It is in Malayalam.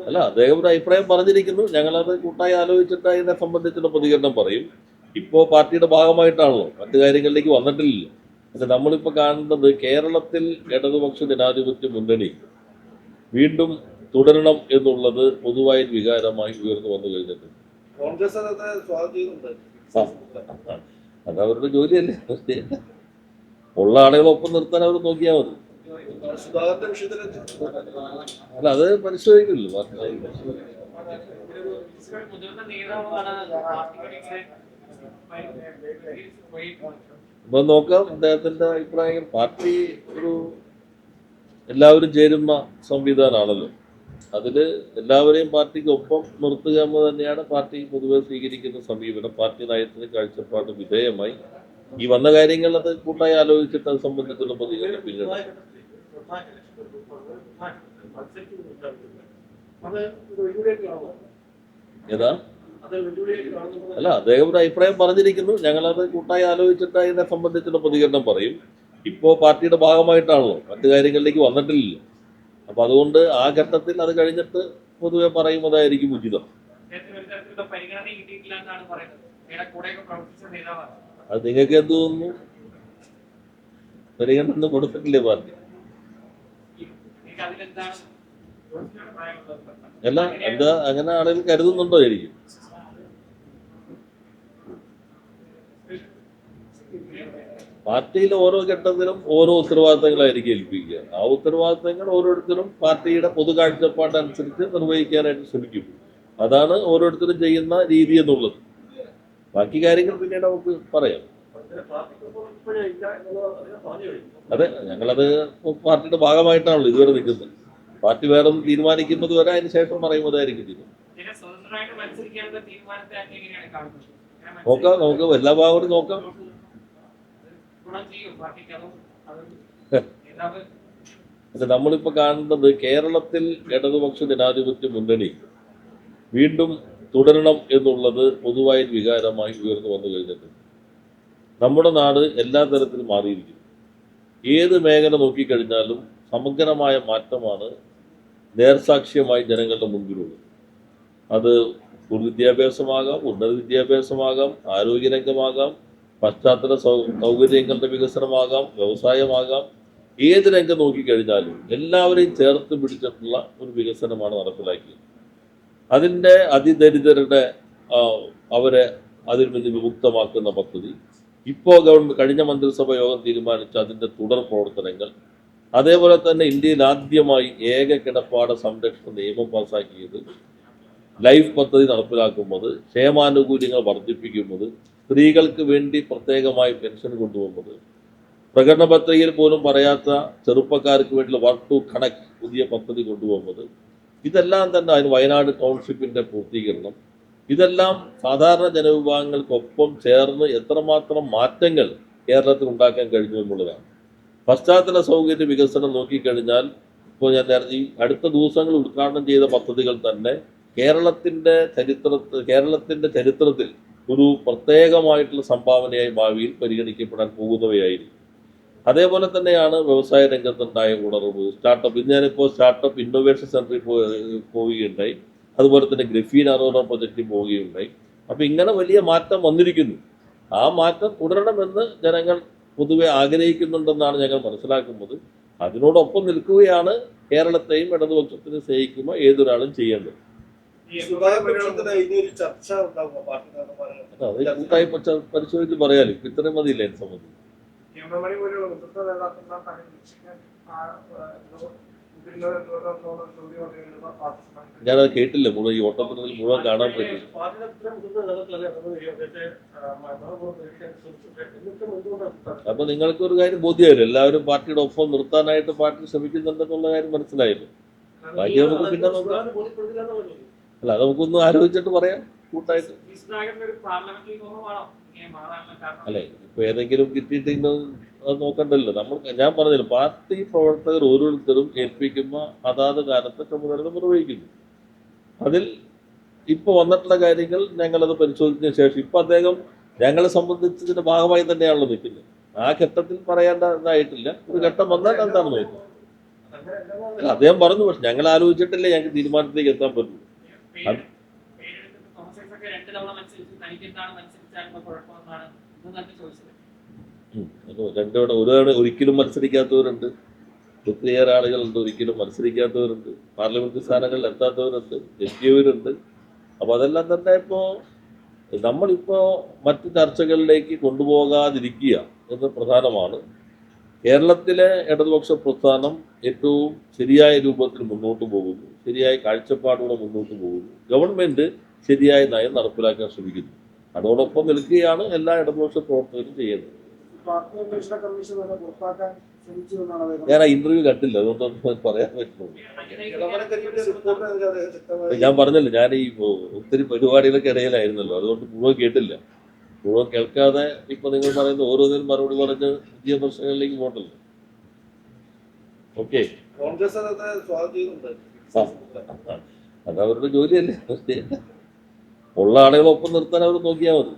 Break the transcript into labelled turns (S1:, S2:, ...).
S1: അല്ല, അദ്ദേഹം ഒരു അഭിപ്രായം പറഞ്ഞിരിക്കുന്നു. ഞങ്ങളത് കൂട്ടായി ആലോചിച്ചിട്ട് അതിനെ സംബന്ധിച്ചുള്ള പ്രതികരണം പറയും. ഇപ്പോൾ പാർട്ടിയുടെ ഭാഗമായിട്ടാണല്ലോ, മറ്റു കാര്യങ്ങളിലേക്ക് വന്നിട്ടില്ലല്ലോ. പക്ഷെ നമ്മളിപ്പോൾ കാണുന്നത് കേരളത്തിൽ ഇടതുപക്ഷ ജനാധിപത്യ മുന്നണി വീണ്ടും തുടരണം എന്നുള്ളത് പൊതുവായ വികാരമായി ഉയർന്നു വന്നു കഴിഞ്ഞിട്ടുണ്ട്. അത് അവരുടെ ജോലിയല്ലേ. ഉള്ള ആളുകളൊപ്പം നിർത്താൻ അവർ നോക്കിയാൽ മതി. അല്ല, അത് പരിശോധിക്കില്ലല്ലോ. അപ്പൊ നോക്കാം അദ്ദേഹത്തിന്റെ അഭിപ്രായം. പാർട്ടി ഒരു എല്ലാവരും ചേരുന്ന സംവിധാനമാണല്ലോ. അതില് എല്ലാവരെയും പാർട്ടിക്ക് ഒപ്പം നിർത്തുക എന്ന് തന്നെയാണ് പാർട്ടി പൊതുവെ സ്വീകരിക്കുന്ന സമീപനം. പാർട്ടി നയത്തിന് കാഴ്ചപ്പാട് വിധേയമായി ഈ വന്ന കാര്യങ്ങൾ അത് കൂട്ടായി ആലോചിച്ചിട്ട് അത് സംബന്ധിച്ചുള്ള പ്രതികരണം പിന്നീട്. ഏതാ? അല്ല, അദ്ദേഹം ഒരു അഭിപ്രായം പറഞ്ഞിരിക്കുന്നു. ഞങ്ങളത് കൂട്ടായി ആലോചിച്ചിട്ട് അതിനെ സംബന്ധിച്ചുള്ള പ്രതികരണം പറയും. ഇപ്പോൾ പാർട്ടിയുടെ ഭാഗമായിട്ടാണല്ലോ, മറ്റു കാര്യങ്ങളിലേക്ക് വന്നിട്ടില്ലല്ലോ. അപ്പൊ അതുകൊണ്ട് ആ ഘട്ടത്തിൽ അത് കഴിഞ്ഞിട്ട് പൊതുവെ പറയുന്നതായിരിക്കും ഉചിതം. അത് നിങ്ങൾക്ക് എന്ത് തോന്നുന്നു? പരിഗണന കൊടുത്തിട്ടില്ലേ പാർട്ടി? അല്ല, എന്താ അങ്ങനെ ആളുകൾ കരുതുന്നുണ്ടോ ആയിരിക്കും? പാർട്ടിയിൽ ഓരോ ഘട്ടത്തിലും ഓരോ ഉത്തരവാദിത്തങ്ങളായിരിക്കും ഏൽപ്പിക്കുക. ആ ഉത്തരവാദിത്തങ്ങൾ ഓരോരുത്തരും പാർട്ടിയുടെ പൊതു കാഴ്ചപ്പാടനുസരിച്ച് നിർവഹിക്കാനായിട്ട് ശ്രമിക്കും. അതാണ് ഓരോരുത്തരും ചെയ്യുന്ന രീതി എന്നുള്ളത്. ബാക്കി കാര്യങ്ങൾ പിന്നീട് നമുക്ക് പറയാം. അതെ, ഞങ്ങളത് പാർട്ടിയുടെ ഭാഗമായിട്ടാണല്ലോ ഇതുവരെ നിൽക്കുന്നത്. പാർട്ടി വേറെ ഒന്ന് തീരുമാനിക്കുന്നത് വരെ അതിന് ശേഷം പറയുന്നതായിരിക്കും ചെയ്തു. നോക്കാം, നമുക്ക് എല്ലാ ഭാഗവും നോക്കാം. നമ്മളിപ്പോ കാണുന്നത് കേരളത്തിൽ ഇടതുപക്ഷ ജനാധിപത്യ മുന്നണി വീണ്ടും തുടരണം എന്നുള്ളത് പൊതുവായ വികാരമായി ഉയർന്നു വന്നു കഴിഞ്ഞിട്ടുണ്ട്. നമ്മുടെ നാട് എല്ലാ തരത്തിലും മാറിയിരിക്കുന്നു. ഏത് മേഖല നോക്കിക്കഴിഞ്ഞാലും സമഗ്രമായ മാറ്റമാണ് നേർസാക്ഷ്യമായി ജനങ്ങളുടെ മുൻപിലുള്ളത്. അത് പൊതുവിദ്യാഭ്യാസമാകാം, ഉന്നത വിദ്യാഭ്യാസമാകാം, ആരോഗ്യരംഗമാകാം, പശ്ചാത്തല സൗകര്യങ്ങളുടെ വികസനമാകാം, വ്യവസായമാകാം. ഏത് രംഗം നോക്കിക്കഴിഞ്ഞാലും എല്ലാവരെയും ചേർത്ത് പിടിച്ചിട്ടുള്ള ഒരു വികസനമാണ് നടപ്പിലാക്കിയത്. അതിൻ്റെ അതിദരിദ്രരുടെ അവരെ അതിൽ നിന്ന് വിമുക്തമാക്കുന്ന പദ്ധതി, ഇപ്പോൾ കഴിഞ്ഞ മന്ത്രിസഭ യോഗം തീരുമാനിച്ച അതിൻ്റെ തുടർ പ്രവർത്തനങ്ങൾ, അതേപോലെ തന്നെ ഇന്ത്യയിൽ ആദ്യമായി ഏക കിടപ്പാട സംരക്ഷണ നിയമം പാസാക്കിയത്, ലൈഫ് പദ്ധതി നടപ്പിലാക്കുന്നത്, ക്ഷേമാനുകൂല്യങ്ങൾ വർദ്ധിപ്പിക്കുന്നത്, സ്ത്രീകൾക്ക് വേണ്ടി പ്രത്യേകമായി പെൻഷൻ കൊണ്ടുവന്നത്, പ്രകടന പത്രികയിൽ പോലും പറയാത്ത ചെറുപ്പക്കാർക്ക് വേണ്ടിയുള്ള വർക്ക് ടു കണക്ട് പുതിയ പദ്ധതി കൊണ്ടുവന്നത്, ഇതെല്ലാം തന്നെ അതിന് വയനാട് ടൗൺഷിപ്പിൻ്റെ പൂർത്തീകരണം, ഇതെല്ലാം സാധാരണ ജനവിഭാഗങ്ങൾക്കൊപ്പം ചേർന്ന് എത്രമാത്രം മാറ്റങ്ങൾ കേരളത്തിൽ ഉണ്ടാക്കാൻ കഴിഞ്ഞു എന്നുള്ളതാണ്. പശ്ചാത്തല സൗകര്യ വികസനം നോക്കിക്കഴിഞ്ഞാൽ ഇപ്പോൾ ഞാൻ ഈ അടുത്ത ദിവസങ്ങൾ ഉദ്ഘാടനം ചെയ്ത പദ്ധതികൾ തന്നെ കേരളത്തിൻ്റെ ചരിത്രത്തിൽ ഒരു പ്രത്യേകമായിട്ടുള്ള സംഭാവനയായി ഭാവിയിൽ പരിഗണിക്കപ്പെടാൻ പോകുന്നവയായിരിക്കും. അതേപോലെ തന്നെയാണ് വ്യവസായ രംഗത്തുണ്ടായ ഉണർവ്, സ്റ്റാർട്ടപ്പ്. ഇന്ന് ഞാനിപ്പോൾ സ്റ്റാർട്ടപ്പ് ഇന്നോവേഷൻ സെൻറ്ററിൽ പോവുകയുണ്ടായി. അതുപോലെ തന്നെ ഗ്രഫീൻ അറോറ പ്രൊജക്റ്റിൽ പോവുകയുണ്ടായി. അപ്പം ഇങ്ങനെ വലിയ മാറ്റം വന്നിരിക്കുന്നു. ആ മാറ്റം തുടരണമെന്ന് ജനങ്ങൾ പൊതുവെ ആഗ്രഹിക്കുന്നുണ്ടെന്നാണ് ഞങ്ങൾ മനസ്സിലാക്കുന്നത്. അതിനോടൊപ്പം നിൽക്കുകയാണ് കേരളത്തെയും ഇടതുപക്ഷത്തിന് സ്നേഹിക്കുന്ന ഏതൊരാളും ചെയ്യേണ്ടത്. അത് കൂട്ടായി പരിശോധിച്ച് പറയാലും ഇത്രയും മതിയില്ല എന്നെ സംബന്ധിച്ച്. ഞാനത് കേട്ടില്ല മുഴുവൻ, ഈ ഓട്ടത്തിൽ മുഴുവൻ കാണാൻ പറ്റി. അപ്പൊ നിങ്ങൾക്ക് ഒരു കാര്യം ബോധ്യമായില്ല, എല്ലാവരും പാർട്ടിയുടെ ഒപ്പം നിർത്താനായിട്ട് പാർട്ടി ശ്രമിക്കുന്നുണ്ടെന്നുള്ള കാര്യം മനസ്സിലായല്ലോ. ബാക്കി നമുക്ക് പിന്നെ നോക്കാം. അല്ല, അത് നമുക്കൊന്ന് ആലോചിച്ചിട്ട് പറയാം കൂട്ടായിട്ട്. അല്ലെ, ഇപ്പൊ ഏതെങ്കിലും കിട്ടിയിട്ട് അത് നോക്കണ്ടല്ലോ. ഞാൻ പറഞ്ഞില്ല, പാർട്ടി പ്രവർത്തകർ ഓരോരുത്തരും ഏൽപ്പിക്കുന്ന അതാത് കാലത്തെ ചുമതല നിർവഹിക്കുന്നു. അതിൽ ഇപ്പൊ വന്നിട്ടുള്ള കാര്യങ്ങൾ ഞങ്ങളത് പരിശോധിച്ചതിന് ശേഷം ഇപ്പൊ അദ്ദേഹം ഞങ്ങളെ സംബന്ധിച്ചതിന്റെ ഭാഗമായി തന്നെയാണല്ലോ നിൽക്കുന്നത്. ആ ഘട്ടത്തിൽ പറയേണ്ടതായിട്ടില്ല. ഒരു ഘട്ടം വന്നാൽ എന്താണെന്ന് നോക്കും. അല്ല, അദ്ദേഹം പറഞ്ഞു, പക്ഷെ ഞങ്ങൾ ആലോചിച്ചിട്ടല്ലേ ഞങ്ങൾക്ക് തീരുമാനത്തിലേക്ക് എത്താൻ പറ്റുള്ളൂ. അത് രണ്ടോടെ ഒരിക്കലും മത്സരിക്കാത്തവരുണ്ട്, ഒത്തിരിയേറെ ആളുകളുണ്ട് ഒരിക്കലും മത്സരിക്കാത്തവരുണ്ട്, പാർലമെന്റ് സ്ഥാനങ്ങളിൽ എത്താത്തവരുണ്ട്, എത്തിയവരുണ്ട്. അപ്പോൾ അതെല്ലാം തന്നെ ഇപ്പോൾ നമ്മളിപ്പോൾ മറ്റ് ചർച്ചകളിലേക്ക് കൊണ്ടുപോകാതിരിക്കുക എന്ന് പ്രധാനമാണ്. കേരളത്തിലെ ഇടതുപക്ഷ പ്രസ്ഥാനം ഏറ്റവും ശരിയായ രൂപത്തിൽ മുന്നോട്ട് പോകുന്നു, ശരിയായ കാഴ്ചപ്പാടോടെ മുന്നോട്ട് പോകുന്നു, ഗവൺമെൻറ് ശരിയായ നയം നടപ്പിലാക്കാൻ ശ്രമിക്കുന്നു. അതോടൊപ്പം നിൽക്കുകയാണ് എല്ലാ ഇടതുപക്ഷ പ്രവർത്തകരും ചെയ്യുന്നത്. ഞാൻ ആ ഇന്റർവ്യൂ കണ്ടില്ല, അതുകൊണ്ടൊന്നും പറയാൻ പറ്റുള്ളൂ. ഞാൻ പറഞ്ഞല്ലോ, ഞാൻ ഈ ഒത്തിരി പരിപാടികളൊക്കെ ഇടയിലായിരുന്നല്ലോ, അതുകൊണ്ട് മുഴുവൻ കേട്ടില്ല. മുഴുവൻ കേൾക്കാതെ ഇപ്പൊ നിങ്ങൾ പറയുന്ന ഓരോന്നിനും മറുപടി പറഞ്ഞ് പുതിയ പ്രശ്നങ്ങളിലേക്ക് പോകണ്ടല്ലോ. ഓക്കെ, അതവരുടെ ജോലിയല്ലേ. ഉള്ള ആളുകളൊപ്പം നിർത്താൻ അവർ നോക്കിയാൽ മതി.